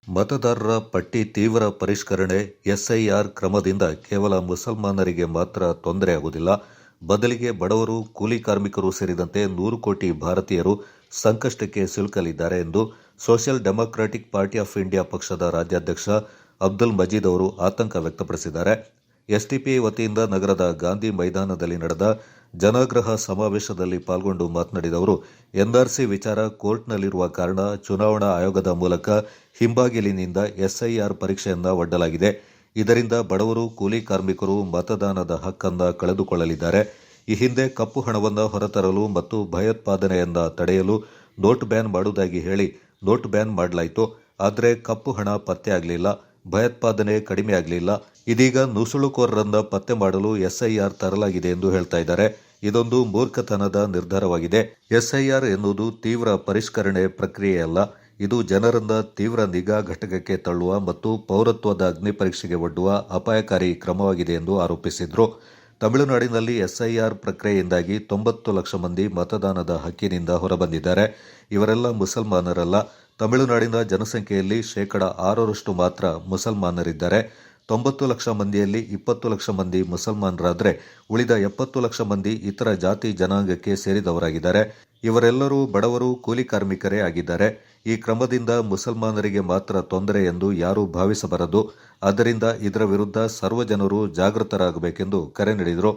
ಮತದಾರರ ಪಟ್ಟಿ ತೀವ್ರ ಪರಿಷ್ಕರಣೆ ಎಸ್ಐಆರ್ ಕ್ರಮದಿಂದ ಕೇವಲ ಮುಸಲ್ಮಾನರಿಗೆ ಮಾತ್ರ ತೊಂದರೆಯಾಗುವುದಿಲ್ಲ. ಬದಲಿಗೆ ಬಡವರು, ಕೂಲಿ ಕಾರ್ಮಿಕರು ಸೇರಿದಂತೆ 100 ಕೋಟಿ ಭಾರತೀಯರು ಸಂಕಷ್ಟಕ್ಕೆ ಸಿಲುಕಲಿದ್ದಾರೆ ಎಂದು social democratic party of India ಪಕ್ಷದ ರಾಜ್ಯಾಧ್ಯಕ್ಷ ಅಬ್ದುಲ್ ಮಜೀದ್ ಅವರು ಆತಂಕ ವ್ಯಕ್ತಪಡಿಸಿದ್ದಾರೆ. ಎಸ್ಡಿಪಿಐ ವತಿಯಿಂದ ನಗರದ ಗಾಂಧಿ ಮೈದಾನದಲ್ಲಿ ನಡೆದ ಜನಾಗ್ರಹ ಸಮಾವೇಶದಲ್ಲಿ ಪಾಲ್ಗೊಂಡು ಮಾತನಾಡಿದ ಅವರು, ಎನ್ಆರ್ಸಿ ವಿಚಾರ ಕೋರ್ಟ್ನಲ್ಲಿರುವ ಕಾರಣ ಚುನಾವಣಾ ಆಯೋಗದ ಮೂಲಕ ಹಿಂಬಾಗಿಲಿನಿಂದ ಎಸ್ಐಆರ್ ಪರೀಕ್ಷೆಯನ್ನ ಒಡ್ಡಲಾಗಿದೆ. ಇದರಿಂದ ಬಡವರು, ಕೂಲಿ ಕಾರ್ಮಿಕರು ಮತದಾನದ ಹಕ್ಕನ್ನು ಕಳೆದುಕೊಳ್ಳಲಿದ್ದಾರೆ. ಈ ಹಿಂದೆ ಕಪ್ಪು ಹಣವನ್ನು ಹೊರತರಲು ಮತ್ತು ಭಯೋತ್ಪಾದನೆಯನ್ನ ತಡೆಯಲು ನೋಟ್ ಬ್ಯಾನ್ ಮಾಡುವುದಾಗಿ ಹೇಳಿ ನೋಟ್ ಬ್ಯಾನ್ ಮಾಡಲಾಯಿತು. ಆದರೆ ಕಪ್ಪು ಹಣ ಪತ್ತೆಯಾಗಲಿಲ್ಲ, ಭಯೋತ್ಪಾದನೆ ಕಡಿಮೆಯಾಗಲಿಲ್ಲ. ಇದೀಗ ನುಸುಳುಕೋರರನ್ನ ಪತ್ತೆ ಮಾಡಲು ಎಸ್ಐಆರ್ ತರಲಾಗಿದೆ ಎಂದು ಹೇಳ್ತಾ ಇದ್ದಾರೆ. ಇದೊಂದು ಮೂರ್ಖತನದ ನಿರ್ಧಾರವಾಗಿದೆ. ಎಸ್ಐಆರ್ ಎನ್ನುವುದು ತೀವ್ರ ಪರಿಷ್ಕರಣೆ ಪ್ರಕ್ರಿಯೆಯಲ್ಲ. ಇದು ಜನರನ್ನ ತೀವ್ರ ನಿಗಾ ಘಟಕಕ್ಕೆ ತಳ್ಳುವ ಮತ್ತು ಪೌರತ್ವದ ಅಗ್ನಿ ಪರೀಕ್ಷೆಗೆ ಒಡ್ಡುವ ಅಪಾಯಕಾರಿ ಕ್ರಮವಾಗಿದೆ ಎಂದು ಆರೋಪಿಸಿದರು. ತಮಿಳುನಾಡಿನಲ್ಲಿ ಎಸ್ಐಆರ್ ಪ್ರಕ್ರಿಯೆಯಿಂದಾಗಿ 90 ಲಕ್ಷ ಮಂದಿ ಮತದಾನದ ಹಕ್ಕಿನಿಂದ ಹೊರಬಂದಿದ್ದಾರೆ. ಇವರೆಲ್ಲ ಮುಸಲ್ಮಾನರಲ್ಲ. ತಮಿಳುನಾಡಿನ ಜನಸಂಖ್ಯೆಯಲ್ಲಿ 6% ಮಾತ್ರ ಮುಸಲ್ಮಾನರಿದ್ದಾರೆ. 90 ಲಕ್ಷ ಮಂದಿಯಲ್ಲಿ 20 ಲಕ್ಷ ಮಂದಿ ಮುಸಲ್ಮಾನರಾದರೆ ಉಳಿದ 70 ಲಕ್ಷ ಮಂದಿ ಇತರ ಜಾತಿ ಜನಾಂಗಕ್ಕೆ ಸೇರಿದವರಾಗಿದ್ದಾರೆ. ಇವರೆಲ್ಲರೂ ಬಡವರು, ಕೂಲಿ ಕಾರ್ಮಿಕರೇ ಆಗಿದ್ದಾರೆ. ಈ ಕ್ರಮದಿಂದ ಮುಸಲ್ಮಾನರಿಗೆ ಮಾತ್ರ ತೊಂದರೆ ಎಂದು ಯಾರೂ ಭಾವಿಸಬಾರದು. ಆದ್ದರಿಂದ ಇದರ ವಿರುದ್ಧ ಸರ್ವ ಜನರು ಜಾಗೃತರಾಗಬೇಕೆಂದು ಕರೆ ನೀಡಿದರು.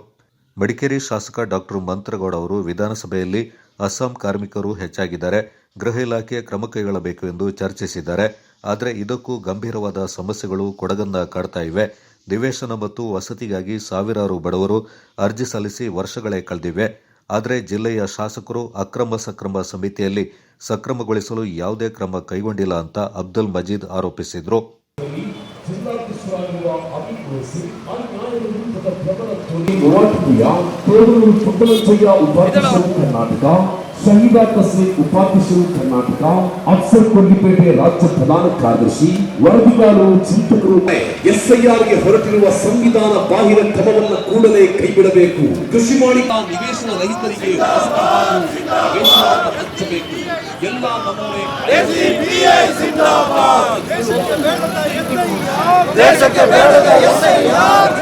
ಮಡಿಕೇರಿ ಶಾಸಕ ಡಾ ಮಂತ್ರಗೌಡ ಅವರು ವಿಧಾನಸಭೆಯಲ್ಲಿ ಅಸ್ಸಾಂ ಕಾರ್ಮಿಕರು ಹೆಚ್ಚಾಗಿದ್ದಾರೆ, ಗೃಹ ಇಲಾಖೆ ಕ್ರಮ ಕೈಗೊಳ್ಳಬೇಕು ಎಂದು ಚರ್ಚಿಸಿದ್ದಾರೆ. ಆದರೆ ಇದಕ್ಕೂ ಗಂಭೀರವಾದ ಸಮಸ್ಯೆಗಳು ಕೊಡಗನ್ನ ಕಾಡ್ತಾ ಇವೆ. ನಿವೇಶನ ಮತ್ತು ವಸತಿಗಾಗಿ ಸಾವಿರಾರು ಬಡವರು ಅರ್ಜಿ ಸಲ್ಲಿಸಿ ವರ್ಷಗಳೇ ಕಳೆದಿವೆ. ಆದರೆ ಜಿಲ್ಲೆಯ ಶಾಸಕರು ಅಕ್ರಮ ಸಕ್ರಮ ಸಮಿತಿಯಲ್ಲಿ ಸಕ್ರಮಗೊಳಿಸಲು ಯಾವುದೇ ಕ್ರಮ ಕೈಗೊಂಡಿಲ್ಲ ಅಂತ ಅಬ್ದುಲ್ ಮಜೀದ್ ಆರೋಪಿಸಿದರು. ಶಹೀದಾ ತಸ್ಲೀಂ ಉಪಾಧ್ಯಕ್ಷರು ಕರ್ನಾಟಕ, ಅಫ್ಸರ್ ಕೊಲ್ಲಿಪೇಟೆ ರಾಜ್ಯ ಪ್ರಧಾನ ಕಾರ್ಯದರ್ಶಿ, ವರದಿಗಾರರು, ಚಿಂತಕರು ಎಸ್ಐಆರ್ಗೆ ಹೊರಟಿರುವ ಸಂವಿಧಾನ ಬಾಹಿರ ಕ್ರಮವನ್ನು ಕೂಡಲೇ ಕೈಬಿಡಬೇಕು. ಕೃಷಿ ಮಾಡಿ ನಿವೇಶನ ರಹಿತರಿಗೆ ಹಂಚಬೇಕು. ಎಲ್ಲ ದೇಶಕ್ಕೆ ಬೇಡದ ಎಸ್ಐಆರ್.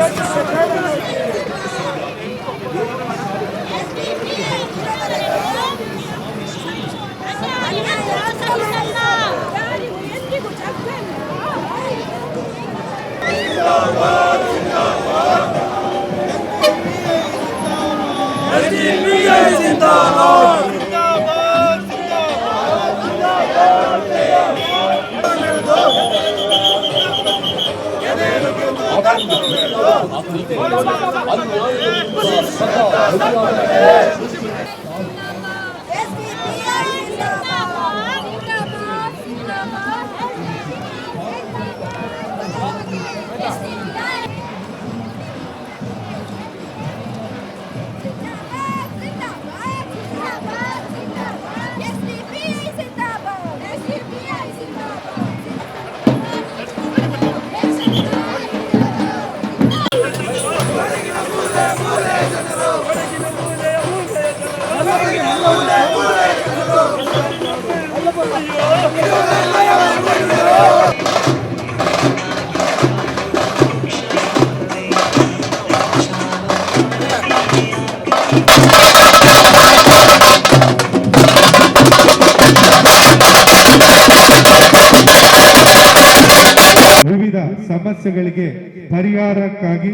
ವಿವಿಧ ಸಮಸ್ಯೆಗಳಿಗೆ ಪರಿಹಾರಕ್ಕಾಗಿ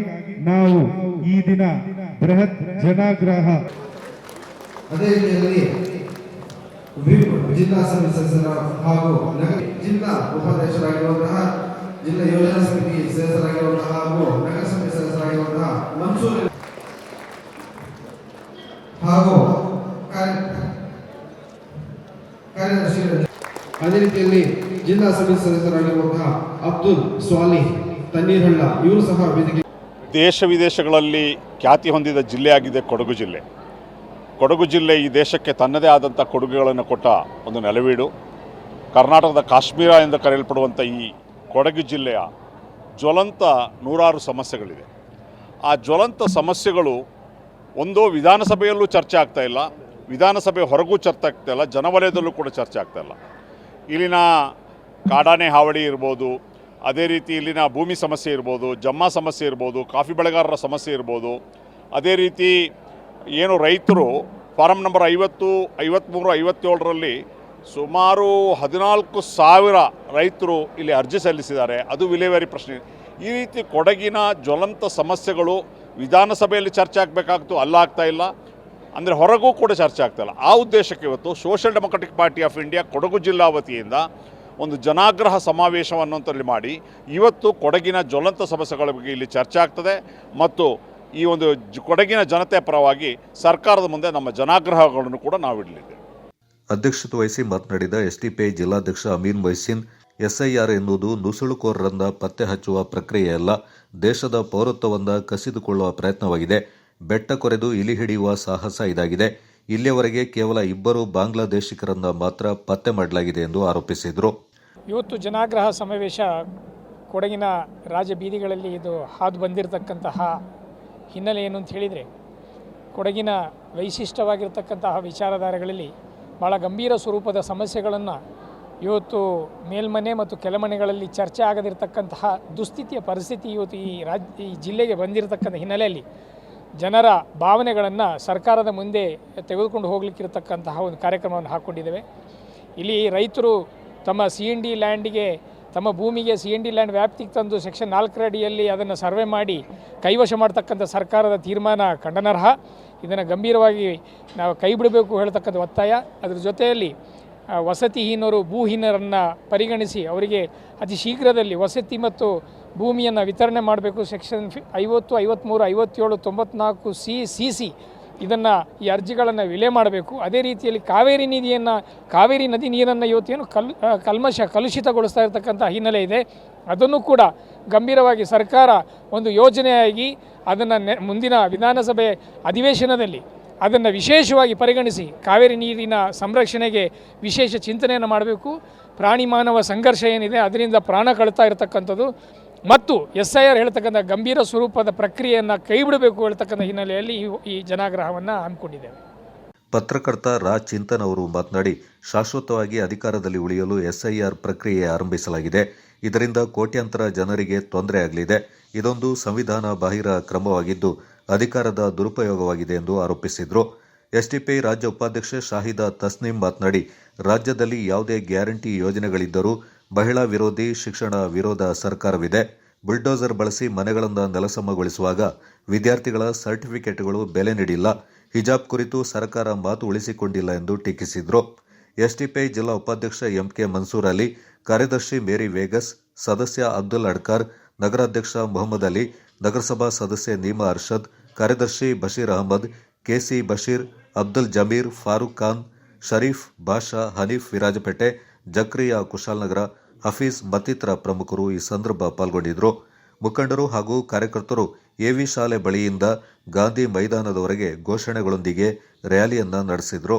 ನಾವು ಈ ದಿನ ಬೃಹತ್ ಜನಾಗ್ರಹ ಅದೇ ರೀತಿಯಲ್ಲಿ ಜಿಲ್ಲಾ ಸದಸ್ಯರ ಹಾಗೂ ಜಿಲ್ಲಾ ಉಪಾಧ್ಯಕ್ಷರಾಗಿರುವಂತಹ ಜಿಲ್ಲಾ ಯೋಜನಾ ಸಮಿತಿ ಸದಸ್ಯರಾಗಿರುವಂತಹ ಹಾಗೂ ನಗರ ಸಮಿತಿ ಸದಸ್ಯರಾಗಿರುವಂತಹ ಮನ್ಸೂರ್ ಹಾಗೂ ಕಾರ್ಯದರ್ಶಿ, ಅದೇ ರೀತಿಯಲ್ಲಿ ಜಿಲ್ಲಾ ಸಮಿತಿ ಸದಸ್ಯರಾಗಿರುವಂತಹ ಅಬ್ದುಲ್ ಸ್ವಾಲಿ ತಣ್ಣೀರ್ಹಳ್ಳ ಇವರು ಸಹ ವೇದಿಕೆ. ದೇಶ ವಿದೇಶಗಳಲ್ಲಿ ಖ್ಯಾತಿ ಹೊಂದಿದ ಜಿಲ್ಲೆಯಾಗಿದೆ ಕೊಡಗು ಜಿಲ್ಲೆ. ಕೊಡಗು ಜಿಲ್ಲೆ ಈ ದೇಶಕ್ಕೆ ತನ್ನದೇ ಆದಂಥ ಕೊಡುಗೆಗಳನ್ನು ಕೊಟ್ಟ ಒಂದು ನೆಲವೀಡು. ಕರ್ನಾಟಕದ ಕಾಶ್ಮೀರ ಎಂದು ಕರೆಯಲ್ಪಡುವಂಥ ಈ ಕೊಡಗು ಜಿಲ್ಲೆಯ ಜ್ವಲಂತ 106 ಸಮಸ್ಯೆಗಳಿದೆ. ಆ ಜ್ವಲಂತ ಸಮಸ್ಯೆಗಳು ಒಂದು ವಿಧಾನಸಭೆಯಲ್ಲೂ ಚರ್ಚೆ ಆಗ್ತಾ ಇಲ್ಲ, ವಿಧಾನಸಭೆ ಹೊರಗೂ ಚರ್ಚೆ ಆಗ್ತಾ ಇಲ್ಲ, ಜನವಲಯದಲ್ಲೂ ಕೂಡ ಚರ್ಚೆ ಆಗ್ತಾ ಇಲ್ಲ. ಇಲ್ಲಿನ ಕಾಡಾನೆ ಹಾವಳಿ ಇರ್ಬೋದು, ಅದೇ ರೀತಿ ಇಲ್ಲಿನ ಭೂಮಿ ಸಮಸ್ಯೆ ಇರ್ಬೋದು, ಜಮ್ಮಾ ಸಮಸ್ಯೆ ಇರ್ಬೋದು, ಕಾಫಿ ಬೆಳೆಗಾರರ ಸಮಸ್ಯೆ ಇರ್ಬೋದು, ಅದೇ ರೀತಿ ಏನು ರೈತರು ಫಾರಂ ನಂಬರ್ 50, 53, 57ರಲ್ಲಿ ಸುಮಾರು 14,000 ರೈತರು ಇಲ್ಲಿ ಅರ್ಜಿ ಸಲ್ಲಿಸಿದ್ದಾರೆ. ಅದು ವಿಲೇವಾರಿ ಪ್ರಶ್ನೆ. ಈ ರೀತಿ ಕೊಡಗಿನ ಜ್ವಲಂತ ಸಮಸ್ಯೆಗಳು ವಿಧಾನಸಭೆಯಲ್ಲಿ ಚರ್ಚೆ ಆಗಬೇಕಾಗ್ತು, ಅಲ್ಲಾಗ್ತಾ ಇಲ್ಲ, ಅಂದರೆ ಹೊರಗೂ ಕೂಡ ಚರ್ಚೆ ಆಗ್ತಾಯಿಲ್ಲ. ಆ ಉದ್ದೇಶಕ್ಕೆ ಇವತ್ತು social democratic party of India Kodagu ಜಿಲ್ಲಾ ವತಿಯಿಂದ ಒಂದು ಜನಾಗ್ರಹ ಸಮಾವೇಶವನ್ನಂತಲ್ಲಿ ಮಾಡಿ ಇವತ್ತು ಕೊಡಗಿನ ಜ್ವಲಂತ ಸಮಸ್ಯೆಗಳ ಬಗ್ಗೆ ಇಲ್ಲಿ ಚರ್ಚೆ ಆಗ್ತದೆ ಮತ್ತು ಈ ಒಂದು ಕೊಡಗಿನ ಜನತೆಯ ಪರವಾಗಿ ಸರ್ಕಾರದ ಮುಂದೆ ನಮ್ಮ ಜನಾಗ್ರಹಗಳನ್ನು ಕೂಡ ನಾವು ಇಡಲಿದ್ದೇವೆ. ಅಧ್ಯಕ್ಷತೆ ವಹಿಸಿ ಮಾತನಾಡಿದ ಎಸ್ಡಿಪಿಐ ಜಿಲ್ಲಾಧ್ಯಕ್ಷ ಅಮೀನ್ ಮೊಯ್ಸಿನ್, ಎಸ್ಐಆರ್ ಎನ್ನುವುದು ನುಸುಳುಕೋರರನ್ನ ಪತ್ತೆ ಹಚ್ಚುವ ಪ್ರಕ್ರಿಯೆಯಲ್ಲ, ದೇಶದ ಪೌರತ್ವವನ್ನು ಕಸಿದುಕೊಳ್ಳುವ ಪ್ರಯತ್ನವಾಗಿದೆ. ಬೆಟ್ಟ ಕೊರೆದು ಇಲಿ ಹಿಡಿಯುವ ಸಾಹಸ ಇದಾಗಿದೆ. ಇಲ್ಲಿಯವರೆಗೆ ಕೇವಲ 2 ಬಾಂಗ್ಲಾದೇಶಿಗರನ್ನ ಮಾತ್ರ ಪತ್ತೆ ಮಾಡಲಾಗಿದೆ ಎಂದು ಆರೋಪಿಸಿದರು. ಇವತ್ತು ಜನಾಗ್ರಹ ಸಮಾವೇಶ ಕೊಡಗಿನ ರಾಜಬೀದಿಗಳಲ್ಲಿ ಇದು ಹಾದು ಬಂದಿರತಕ್ಕಂತಹ ಹಿನ್ನೆಲೆ ಏನು ಅಂತ ಹೇಳಿದರೆ, ಕೊಡಗಿನ ವೈಶಿಷ್ಟ್ಯವಾಗಿರ್ತಕ್ಕಂತಹ ವಿಚಾರಧಾರೆಗಳಲ್ಲಿ ಭಾಳ ಗಂಭೀರ ಸ್ವರೂಪದ ಸಮಸ್ಯೆಗಳನ್ನು ಇವತ್ತು ಮೇಲ್ಮನೆ ಮತ್ತು ಕೆಳಮನೆಗಳಲ್ಲಿ ಚರ್ಚೆ ಆಗದಿರ್ತಕ್ಕಂತಹ ದುಸ್ಥಿತಿಯ ಪರಿಸ್ಥಿತಿ ಇವತ್ತು ಈ ಜಿಲ್ಲೆಗೆ ಬಂದಿರತಕ್ಕಂಥ ಹಿನ್ನೆಲೆಯಲ್ಲಿ ಜನರ ಭಾವನೆಗಳನ್ನು ಸರ್ಕಾರದ ಮುಂದೆ ತೆಗೆದುಕೊಂಡು ಹೋಗಲಿಕ್ಕಿರತಕ್ಕಂತಹ ಒಂದು ಕಾರ್ಯಕ್ರಮವನ್ನು ಹಾಕ್ಕೊಂಡಿದ್ದೇವೆ. ಇಲ್ಲಿ ರೈತರು ತಮ್ಮ CND ಲ್ಯಾಂಡಿಗೆ, ತಮ್ಮ ಭೂಮಿಗೆ CND ಲ್ಯಾಂಡ್ ವ್ಯಾಪ್ತಿಗೆ ತಂದು ಸೆಕ್ಷನ್ 4 ಅಡಿಯಲ್ಲಿ ಅದನ್ನು ಸರ್ವೆ ಮಾಡಿ ಕೈವಶ ಮಾಡ್ತಕ್ಕಂಥ ಸರ್ಕಾರದ ತೀರ್ಮಾನ ಖಂಡನಾರ್ಹ. ಇದನ್ನು ಗಂಭೀರವಾಗಿ ನಾವು ಕೈ ಬಿಡಬೇಕು ಹೇಳ್ತಕ್ಕಂಥ ಒತ್ತಾಯ. ಅದರ ಜೊತೆಯಲ್ಲಿ ವಸತಿಹೀನರು, ಭೂಹೀನರನ್ನು ಪರಿಗಣಿಸಿ ಅವರಿಗೆ ಅತಿ ಶೀಘ್ರದಲ್ಲಿ ವಸತಿ ಮತ್ತು ಭೂಮಿಯನ್ನು ವಿತರಣೆ ಮಾಡಬೇಕು. ಸೆಕ್ಷನ್ 50, 53, 57, 94 CC ಇದನ್ನು ಈ ಅರ್ಜಿಗಳನ್ನು ವಿಲೆ ಮಾಡಬೇಕು. ಅದೇ ರೀತಿಯಲ್ಲಿ ಕಾವೇರಿ ನದಿ ನೀರನ್ನು ಇವತ್ತೇನು ಕಲುಷಿತಗೊಳಿಸ್ತಾ ಇರತಕ್ಕಂಥ ಹಿನ್ನೆಲೆ ಇದೆ. ಅದನ್ನು ಕೂಡ ಗಂಭೀರವಾಗಿ ಸರ್ಕಾರ ಒಂದು ಯೋಜನೆಯಾಗಿ ಅದನ್ನು ಮುಂದಿನ ವಿಧಾನಸಭೆ ಅಧಿವೇಶನದಲ್ಲಿ ಅದನ್ನು ವಿಶೇಷವಾಗಿ ಪರಿಗಣಿಸಿ ಕಾವೇರಿ ನೀರಿನ ಸಂರಕ್ಷಣೆಗೆ ವಿಶೇಷ ಚಿಂತನೆಯನ್ನು ಮಾಡಬೇಕು. ಪ್ರಾಣಿ ಮಾನವ ಸಂಘರ್ಷ ಏನಿದೆ ಅದರಿಂದ ಪ್ರಾಣ ಕಳ್ತಾ ಇರತಕ್ಕಂಥದ್ದು ಮತ್ತು SIR ಹೇಳ್ತಕ್ಕಂಥ ಗಂಭೀರ ಸ್ವರೂಪದ ಪ್ರಕ್ರಿಯೆಯನ್ನು ಕೈಬಿಡಬೇಕು ಹೇಳ್ತಕ್ಕಂಥ ಹಿನ್ನೆಲೆಯಲ್ಲಿ ಈ ಜನಾಗ್ರಹವನ್ನು ಹಮ್ಮಿಕೊಂಡಿದ್ದೇವೆ. ಪತ್ರಕರ್ತ ರಾ ಚಿಂತನ್ ಅವರು ಮಾತನಾಡಿ, ಶಾಶ್ವತವಾಗಿ ಅಧಿಕಾರದಲ್ಲಿ ಉಳಿಯಲು SIR ಪ್ರಕ್ರಿಯೆ ಆರಂಭಿಸಲಾಗಿದೆ. ಇದರಿಂದ ಕೋಟ್ಯಾಂತರ ಜನರಿಗೆ ತೊಂದರೆ ಆಗಲಿದೆ. ಇದೊಂದು ಸಂವಿಧಾನ ಬಾಹಿರ ಕ್ರಮವಾಗಿದ್ದು ಅಧಿಕಾರದ ದುರುಪಯೋಗವಾಗಿದೆ ಎಂದು ಆರೋಪಿಸಿದರು. ಎಸ್ಡಿಪಿಐ ರಾಜ್ಯ ಉಪಾಧ್ಯಕ್ಷೆ ಶಾಹಿದಾ ತಸ್ನೀಂ ಮಾತನಾಡಿ, ರಾಜ್ಯದಲ್ಲಿ ಯಾವುದೇ ಗ್ಯಾರಂಟಿ ಯೋಜನೆಗಳಿದ್ದರೂ ಮಹಿಳಾ ವಿರೋಧಿ, ಶಿಕ್ಷಣ ವಿರೋಧ ಸರ್ಕಾರವಿದೆ. ಬುಲ್ಡೋಸರ್ ಬಳಸಿ ಮನೆಗಳನ್ನು ನೆಲಸಮಗೊಳಿಸುವಾಗ ವಿದ್ಯಾರ್ಥಿಗಳ ಸರ್ಟಿಫಿಕೇಟ್ಗಳು ಬೆಲೆ ನೀಡಿಲ್ಲ. ಹಿಜಾಬ್ ಕುರಿತು ಸರ್ಕಾರ ಮಾತು ಉಳಿಸಿಕೊಂಡಿಲ್ಲ ಎಂದು ಟೀಕಿಸಿದರು. ಎಸ್ಡಿಪಿಐ ಜಿಲ್ಲಾ ಉಪಾಧ್ಯಕ್ಷ MK ಮನ್ಸೂರ್ ಅಲಿ, ಕಾರ್ಯದರ್ಶಿ ಮೇರಿ ವೇಗಸ್, ಸದಸ್ಯ ಅಬ್ದುಲ್ ಅಡ್ಕಾರ್, ನಗರಾಧ್ಯಕ್ಷ ಮೊಹಮ್ಮದ್ ಅಲಿ, ನಗರಸಭಾ ಸದಸ್ಯೆ ನೀಮಾ ಅರ್ಷದ್, ಕಾರ್ಯದರ್ಶಿ ಬಶೀರ್ ಅಹಮದ್, KC ಬಶೀರ್, ಅಬ್ದುಲ್ ಜಮೀರ್, ಫಾರೂಕ್ ಖಾನ್, ಶರೀಫ್, ಬಾಷಾ, ಹನೀಫ್ ವಿರಾಜಪೇಟೆ, ಜಕ್ರಿಯಾ ಕುಶಾಲನಗರ, ಹಫೀಜ್ ಮತ್ತಿತರ ಪ್ರಮುಖರು ಈ ಸಂದರ್ಭ ಪಾಲ್ಗೊಂಡಿದ್ದರು. ಮುಖಂಡರು ಹಾಗೂ ಕಾರ್ಯಕರ್ತರು AV ಶಾಲೆ ಬಳಿಯಿಂದ ಗಾಂಧಿ ಮೈದಾನದವರೆಗೆ ಘೋಷಣೆಗಳೊಂದಿಗೆ ರ್ಯಾಲಿಯನ್ನ ನಡೆಸಿದರು.